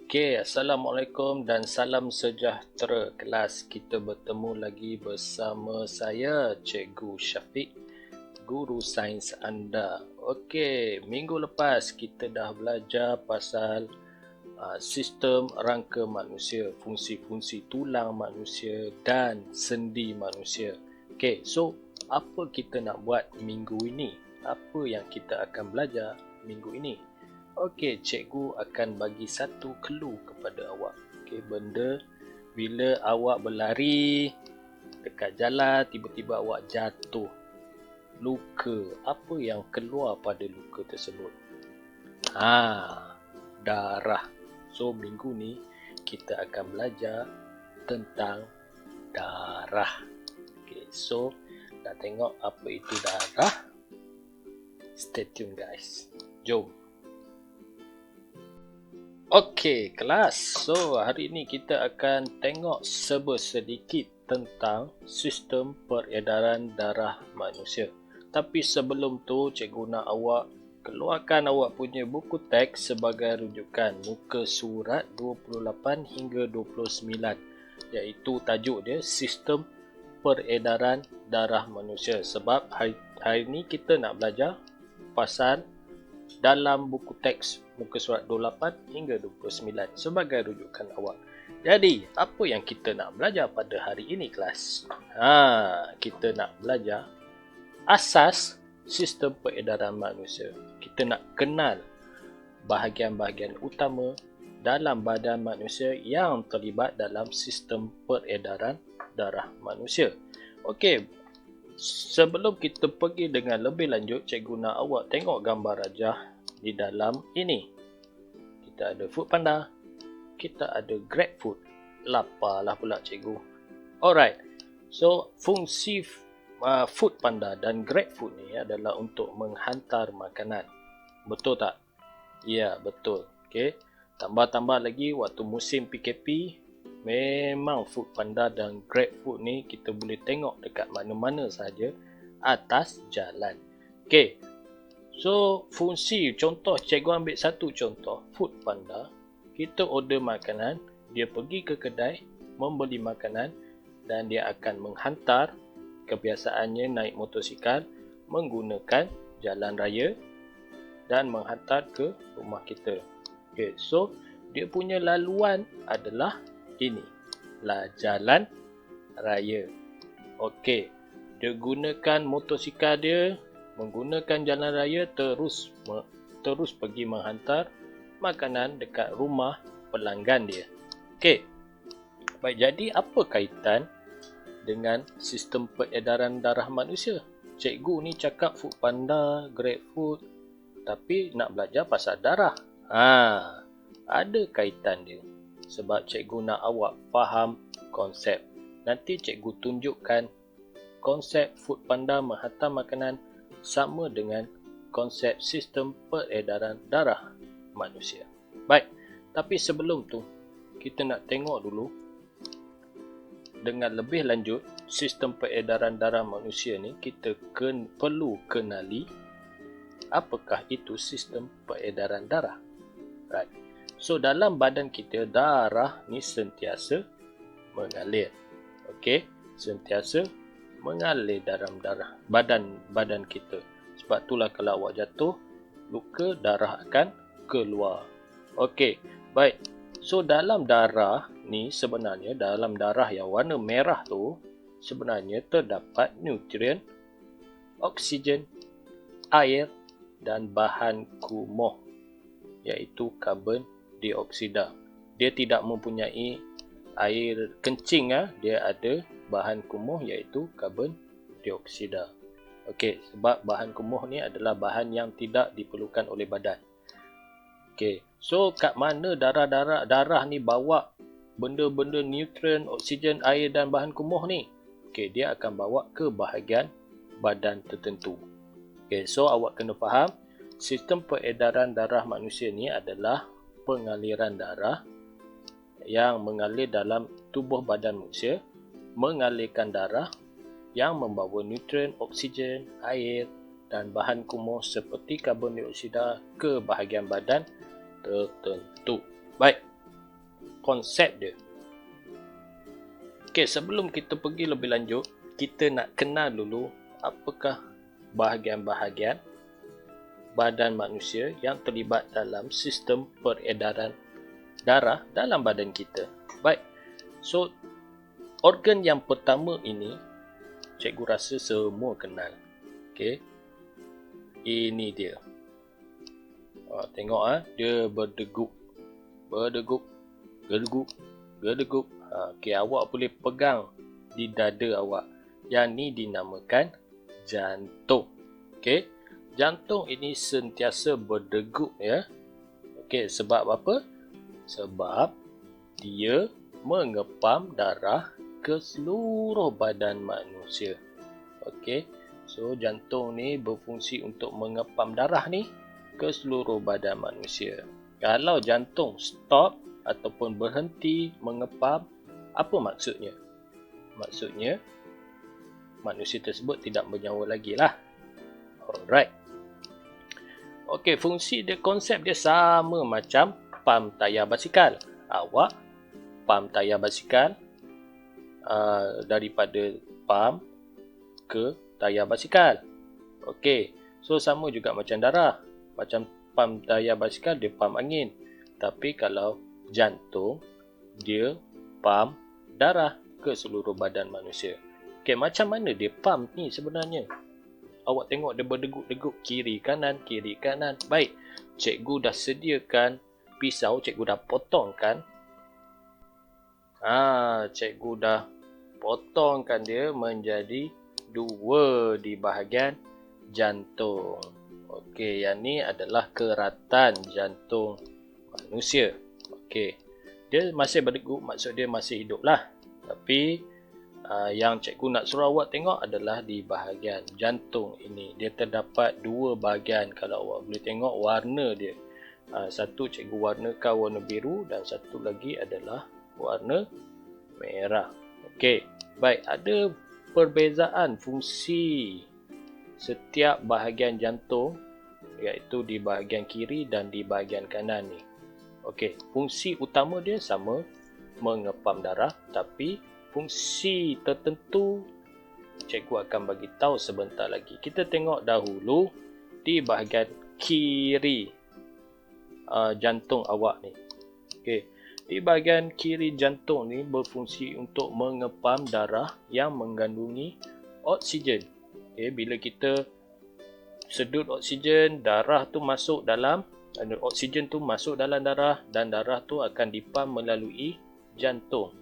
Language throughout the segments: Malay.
Okey, Assalamualaikum dan salam sejahtera kelas. Kita bertemu lagi bersama saya, Cikgu Syafiq, guru sains anda. Okey, minggu lepas kita dah belajar pasal sistem rangka manusia, fungsi-fungsi tulang manusia dan sendi manusia. Okey, so apa kita nak buat minggu ini? Apa yang kita akan belajar minggu ini? Okey, cikgu akan bagi satu clue kepada awak. Okey, benda bila awak berlari dekat jalan, tiba-tiba awak jatuh, luka. Apa yang keluar pada luka tersebut? Darah. So, minggu ni kita akan belajar tentang darah. Okey, so nak tengok apa itu darah? Stay tune guys. Jom. Okey, kelas. So, hari ini kita akan tengok sedikit tentang sistem peredaran darah manusia. Tapi sebelum tu, cikgu nak awak keluarkan awak punya buku teks sebagai rujukan muka surat 28 hingga 29, iaitu tajuk dia Sistem Peredaran Darah Manusia. Sebab hari ni kita nak belajar pasal dalam buku teks muka surat 28 hingga 29 sebagai rujukan awak. Jadi, apa yang kita nak belajar pada hari ini kelas? Kita nak belajar asas sistem peredaran manusia. Kita nak kenal bahagian-bahagian utama dalam badan manusia yang terlibat dalam sistem peredaran darah manusia. Okey, sebelum kita pergi dengan lebih lanjut, cikgu nak awak tengok gambar rajah di dalam ini. Kita ada food panda, kita ada grabfood. Laparlah pula cikgu. Alright, so fungsi food panda dan grabfood ni adalah untuk menghantar makanan. Betul tak? Ya, betul. Okey. Tambah-tambah lagi waktu musim PKP, memang food panda dan grabfood ni kita boleh tengok dekat mana-mana saja atas jalan. Okey. So, fungsi contoh, cikgu ambil satu contoh, food panda. Kita order makanan, dia pergi ke kedai, membeli makanan dan dia akan menghantar, kebiasaannya naik motosikal, menggunakan jalan raya dan menghantar ke rumah kita. Okay, so dia punya laluan adalah ini, jalan raya. Okey, dia gunakan motosikal dia, menggunakan jalan raya terus pergi menghantar makanan dekat rumah pelanggan dia. Okey. Baik, jadi apa kaitan dengan sistem peredaran darah manusia? Cikgu ni cakap food panda, grabfood, tapi nak belajar pasal darah. Ada kaitan dia. Sebab cikgu nak awak faham konsep. Nanti cikgu tunjukkan konsep food panda menghantar makanan sama dengan konsep sistem peredaran darah manusia. Baik, tapi sebelum tu kita nak tengok dulu dengan lebih lanjut sistem peredaran darah manusia ni. Kita perlu kenali apakah itu sistem peredaran darah. Right. So dalam badan kita, darah ni sentiasa mengalir. Okey, sentiasa mengalir dalam badan kita. Sebab itulah kalau awak jatuh, luka, darah akan keluar. Okey, baik. So dalam darah ni sebenarnya, dalam darah yang warna merah tu sebenarnya terdapat nutrien, oksigen, air dan bahan kumuh, iaitu karbon dioksida. Dia tidak mempunyai air kencing, dia ada bahan kumuh iaitu karbon dioksida. Okey, sebab bahan kumuh ni adalah bahan yang tidak diperlukan oleh badan. Okey, so kat mana darah ni bawa benda-benda nutrien, oksigen, air dan bahan kumuh ni? Okey, dia akan bawa ke bahagian badan tertentu. Okey, so awak kena faham sistem peredaran darah manusia ni adalah pengaliran darah yang mengalir dalam tubuh badan manusia, mengalirkan darah yang membawa nutrien, oksigen, air dan bahan kumuh seperti karbon dioksida ke bahagian badan tertentu. Baik. konsep dia. Okey, sebelum kita pergi lebih lanjut, kita nak kenal dulu apakah bahagian-bahagian badan manusia yang terlibat dalam sistem peredaran darah dalam badan kita. Baik, so organ yang pertama ini, cikgu rasa semua kenal. Okey, ini dia. Tengok dia berdegup, gerdegup. Okey, awak boleh pegang di dada awak. Yang ni dinamakan jantung. Okey, jantung ini sentiasa berdegup ya. Okey, sebab apa? Sebab dia mengepam darah ke seluruh badan manusia. Okey, so jantung ni berfungsi untuk mengepam darah ni ke seluruh badan manusia. Kalau jantung stop ataupun berhenti mengepam, apa maksudnya? Maksudnya manusia tersebut tidak bernyawa lagi lah. Alright. Okey, fungsi dia, konsep dia sama macam pam tayar basikal. Awak pam tayar basikal, daripada pam ke tayar basikal. Okey, so sama juga macam darah. Macam pam tayar basikal, dia pam angin. Tapi kalau jantung, dia pam darah ke seluruh badan manusia. Okey, macam mana dia pam ni sebenarnya? Awak tengok dia berdegup-degup kiri kanan. Baik, cikgu dah sediakan pisau, cikgu dah potongkan. Cikgu dah potongkan dia menjadi 2 di bahagian jantung. Okey, yang ni adalah keratan jantung manusia. Okey, dia masih berdegup, maksud dia masih hidup lah. Tapi yang cikgu nak suruh awak tengok adalah di bahagian jantung ini. Dia terdapat 2 bahagian. Kalau awak boleh tengok warna dia, satu cikgu warnakan warna biru dan satu lagi adalah warna merah. Okey, baik, ada perbezaan fungsi setiap bahagian jantung, iaitu di bahagian kiri dan di bahagian kanan ni. Okey, fungsi utama dia sama, mengepam darah, tapi fungsi tertentu cikgu akan bagi tahu sebentar lagi. Kita tengok dahulu di bahagian kiri jantung awak ni. Okey, di bahagian kiri jantung ni berfungsi untuk mengepam darah yang mengandungi oksigen. Okey, bila kita sedut oksigen, darah tu masuk dalam, oksigen tu masuk dalam darah dan darah tu akan dipam melalui jantung.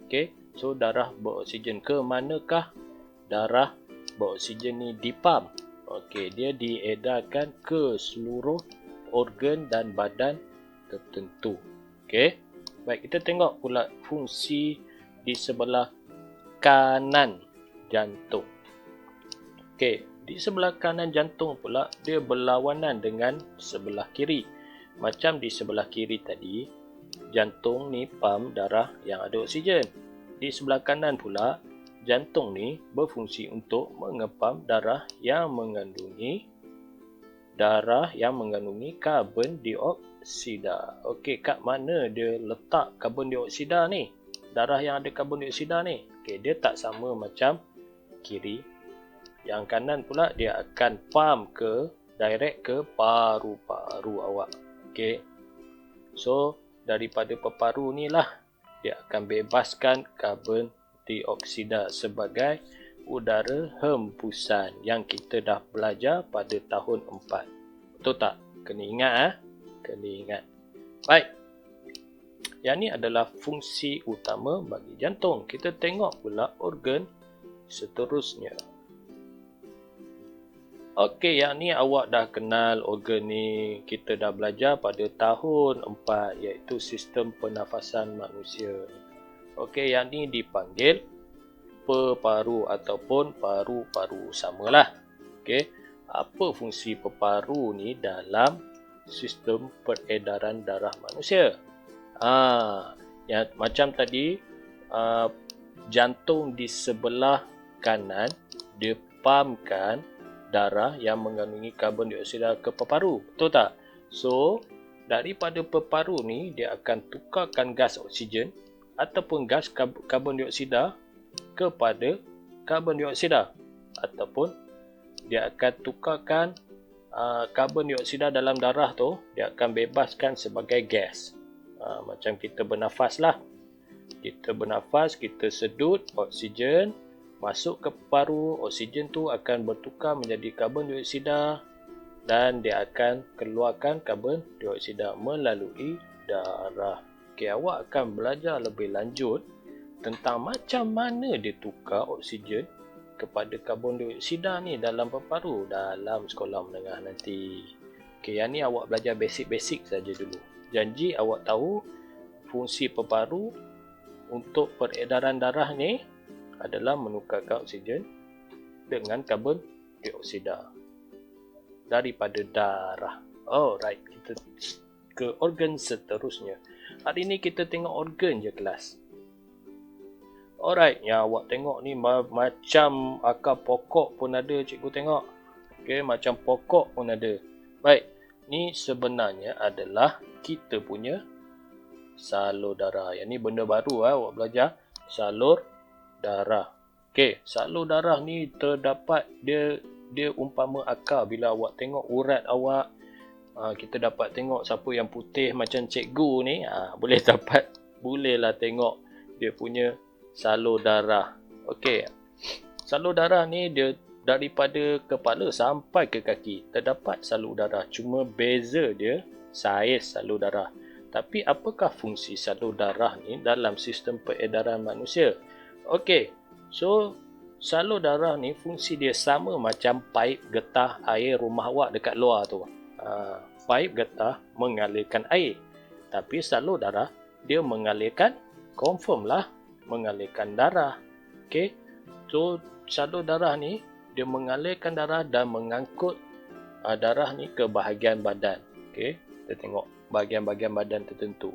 Okey, so darah beroksigen ke manakah darah beroksigen ni dipam? Okey, dia diedarkan ke seluruh organ dan badan tertentu. Okey, baik, kita tengok pula fungsi di sebelah kanan jantung. Okey, di sebelah kanan jantung pula dia berlawanan dengan sebelah kiri. Macam di sebelah kiri tadi, jantung ni pam darah yang ada oksigen. Di sebelah kanan pula, jantung ni berfungsi untuk mengepam darah yang mengandungi karbon dioksida. Okey, kat mana dia letak karbon dioksida ni? Darah yang ada karbon dioksida ni. Okey, dia tak sama macam kiri. Yang kanan pula dia akan pam direct ke paru-paru awak. Okey, so daripada paru ni lah dia akan bebaskan karbon dioksida sebagai udara hembusan yang kita dah belajar pada tahun 4. Betul tak? Kena ingat kena ingat. Baik, yang ni adalah fungsi utama bagi jantung. Kita tengok pula organ seterusnya. Okey, yang ni awak dah kenal organ ni. Kita dah belajar pada tahun 4, iaitu sistem pernafasan manusia. Okey, yang ni dipanggil peparu ataupun paru-paru, samalah. Okey, apa fungsi peparu ni dalam sistem peredaran darah manusia? Ya, macam tadi, jantung di sebelah kanan dia pamkan darah yang mengandungi karbon dioksida ke paru. Betul tak? So, Daripada paru-paru ni, dia akan tukarkan gas oksigen ataupun gas karbon dioksida kepada karbon dioksida, ataupun dia akan tukarkan karbon dioksida dalam darah tu, dia akan bebaskan sebagai gas. Macam kita bernafas lah. Kita bernafas, kita sedut oksigen masuk ke paru, oksigen tu akan bertukar menjadi karbon dioksida dan dia akan keluarkan karbon dioksida melalui darah. Okey, awak akan belajar lebih lanjut tentang macam mana dia tukar oksigen kepada karbon dioksida ni dalam paru dalam sekolah menengah nanti. Okey, yang ni awak belajar basic-basic saja dulu. Janji awak tahu fungsi paru untuk peredaran darah ni adalah menukarkan oksigen dengan karbon dioksida daripada darah. Alright, kita ke organ seterusnya. Hari ni kita tengok organ je kelas. Alright, yang awak tengok ni macam akar pokok pun ada, cikgu tengok. Okay, macam pokok pun ada. Baik, ni sebenarnya adalah kita punya salur darah. Yang ni benda baru awak belajar, salur darah. Okay, salur darah ni terdapat dia umpama akar. Bila awak tengok urat awak, kita dapat tengok siapa yang putih macam cikgu ni, bolehlah tengok dia punya salur darah. Okey, salur darah ni dia daripada kepala sampai ke kaki terdapat salur darah, cuma beza dia saiz salur darah. Tapi apakah fungsi salur darah ni dalam sistem peredaran manusia? Okey, so salur darah ni fungsi dia sama macam paip getah air rumah awak dekat luar tu. Paip getah mengalirkan air, tapi salur darah dia mengalirkan, confirm lah, mengalirkan darah. Okey, so salur darah ni dia mengalirkan darah dan mengangkut darah ni ke bahagian badan. Okey, kita tengok bahagian-bahagian badan tertentu.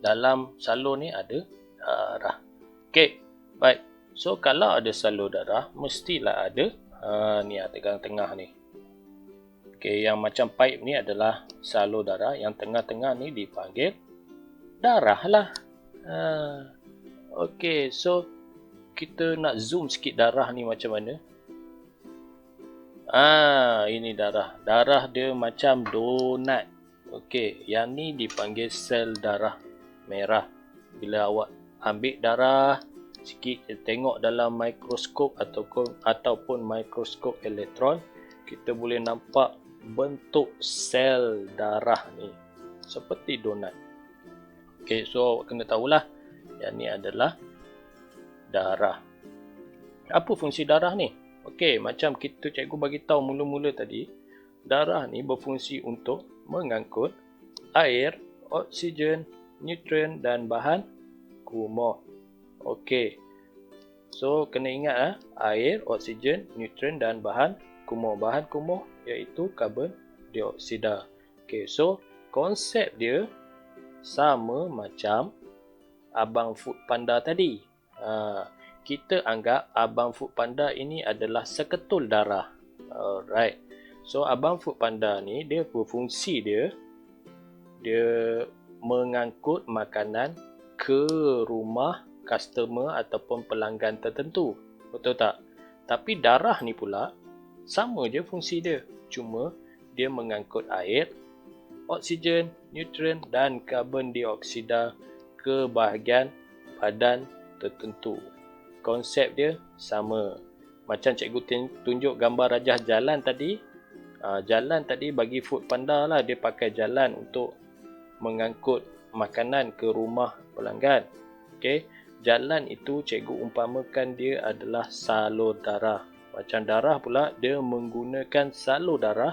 Dalam salur ni ada darah. Okey, baik. So kalau ada salur darah, mestilah ada ni tengah-tengah ni. Okey, yang macam paip ni adalah salur darah, yang tengah-tengah ni dipanggil darah lah. Okey, so kita nak zoom sikit darah ni macam mana. Ini darah. Darah dia macam donat. Okey, yang ni dipanggil sel darah merah. Bila awak ambil darah sikit, tengok dalam mikroskop ataupun mikroskop elektron, kita boleh nampak bentuk sel darah ni seperti donat. Okey, so awak kena tahulah yang ni adalah darah. Apa fungsi darah ni? Okey, macam cikgu bagi tahu mula-mula tadi, darah ni berfungsi untuk mengangkut air, oksigen, nutrien dan bahan kumuh. Okey, so kena ingat air, oksigen, nutrien dan bahan kumuh. Bahan kumuh iaitu karbon dioksida. Okey, so konsep dia sama macam abang food panda tadi. Kita anggap abang food panda ini adalah seketul darah. Alright, so abang food panda ni dia berfungsi dia mengangkut makanan ke rumah customer ataupun pelanggan tertentu. Betul tak? Tapi darah ni pula sama je fungsi dia, cuma dia mengangkut air, oksigen, nutrien dan karbon dioksida ke bahagian badan tertentu. Konsep dia sama. Macam cikgu tunjuk gambar rajah jalan tadi. Jalan tadi bagi food panda lah, dia pakai jalan untuk mengangkut makanan ke rumah pelanggan. Okey, jalan itu cikgu umpamakan dia adalah salur darah. Macam darah pula, dia menggunakan salur darah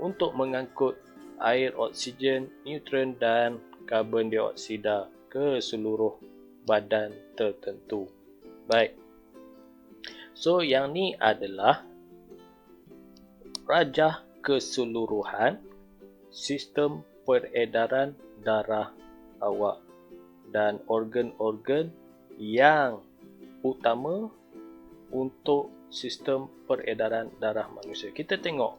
untuk mengangkut air, oksigen, nutrien dan karbon dioksida ke seluruh badan tertentu. Baik. So yang ni adalah rajah keseluruhan sistem peredaran darah awak dan organ-organ yang utama untuk sistem peredaran darah manusia. Kita tengok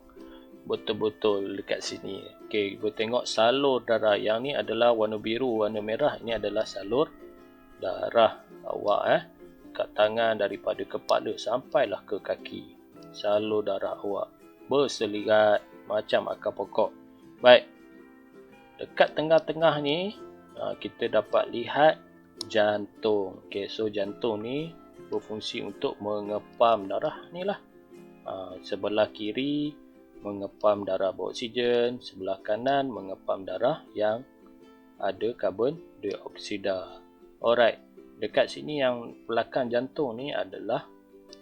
betul-betul dekat sini. Okey, boleh tengok salur darah. Yang ni adalah warna biru, warna merah. Ini adalah salur darah awak kat tangan daripada kepala sampailah ke kaki. Salur darah awak berselirat macam akar pokok. Baik. Dekat tengah-tengah ni kita dapat lihat jantung. Okey, so jantung ni berfungsi untuk mengepam darah ni lah. Sebelah kiri mengepam darah beroksigen, sebelah kanan mengepam darah yang ada karbon dioksida. Alright, dekat sini yang belakang jantung ni adalah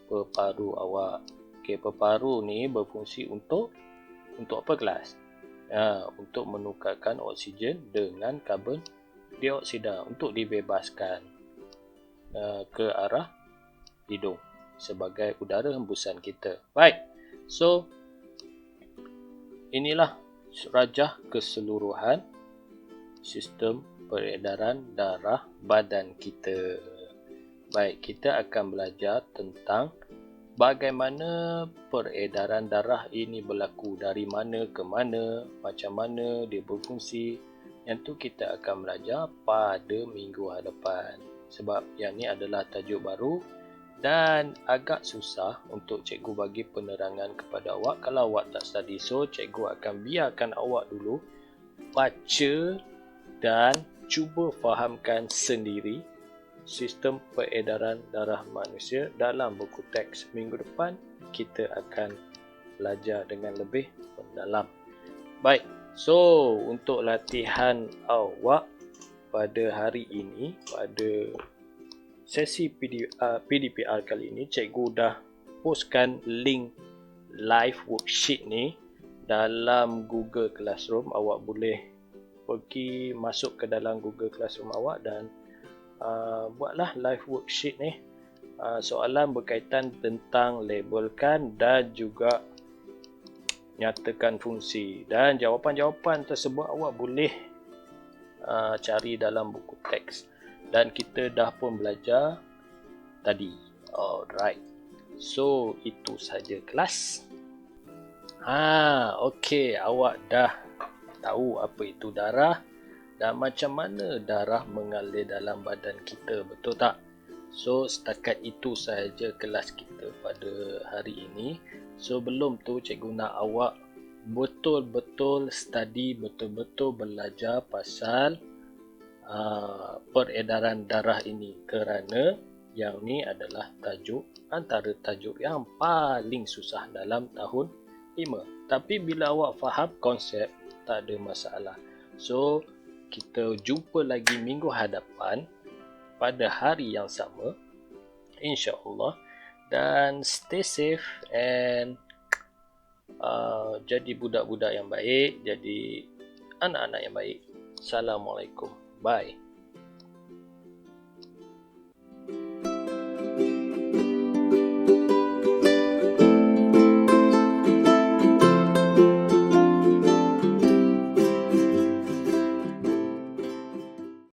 peparu awak. Okey, peparu ni berfungsi untuk apa kelas? Untuk menukarkan oksigen dengan karbon dioksida untuk dibebaskan ke arah hidung sebagai udara hembusan kita. Baik, so inilah rajah keseluruhan sistem peredaran darah badan kita. Baik, kita akan belajar tentang bagaimana peredaran darah ini berlaku, dari mana ke mana, macam mana dia berfungsi. Yang tu kita akan belajar pada minggu hadapan. Sebab yang ni adalah tajuk baru dan agak susah untuk cikgu bagi penerangan kepada awak kalau awak tak study. So, cikgu akan biarkan awak dulu baca dan cuba fahamkan sendiri sistem peredaran darah manusia dalam buku teks. Minggu depan kita akan belajar dengan lebih mendalam. Baik, so untuk latihan awak pada hari ini, pada sesi PDPR kali ini, cikgu dah postkan link live worksheet ni dalam Google Classroom. Awak boleh pergi masuk ke dalam Google Classroom awak dan buatlah live worksheet ni. Soalan berkaitan tentang labelkan dan juga nyatakan fungsi, dan jawapan-jawapan tersebut awak boleh cari dalam buku teks. Dan kita dah pun belajar tadi. Alright. So, itu saja kelas. Okey. Awak dah tahu apa itu darah dan macam mana darah mengalir dalam badan kita. Betul tak? So, setakat itu sahaja kelas kita pada hari ini. So, belum tu cikgu nak awak betul-betul study, betul-betul belajar pasal peredaran darah ini, kerana yang ni adalah antara tajuk yang paling susah dalam tahun 5. Tapi bila awak faham konsep, tak ada masalah. So, kita jumpa lagi minggu hadapan pada hari yang sama, insya-Allah. Dan stay safe and jadi budak-budak yang baik, jadi anak-anak yang baik. Assalamualaikum. Bye.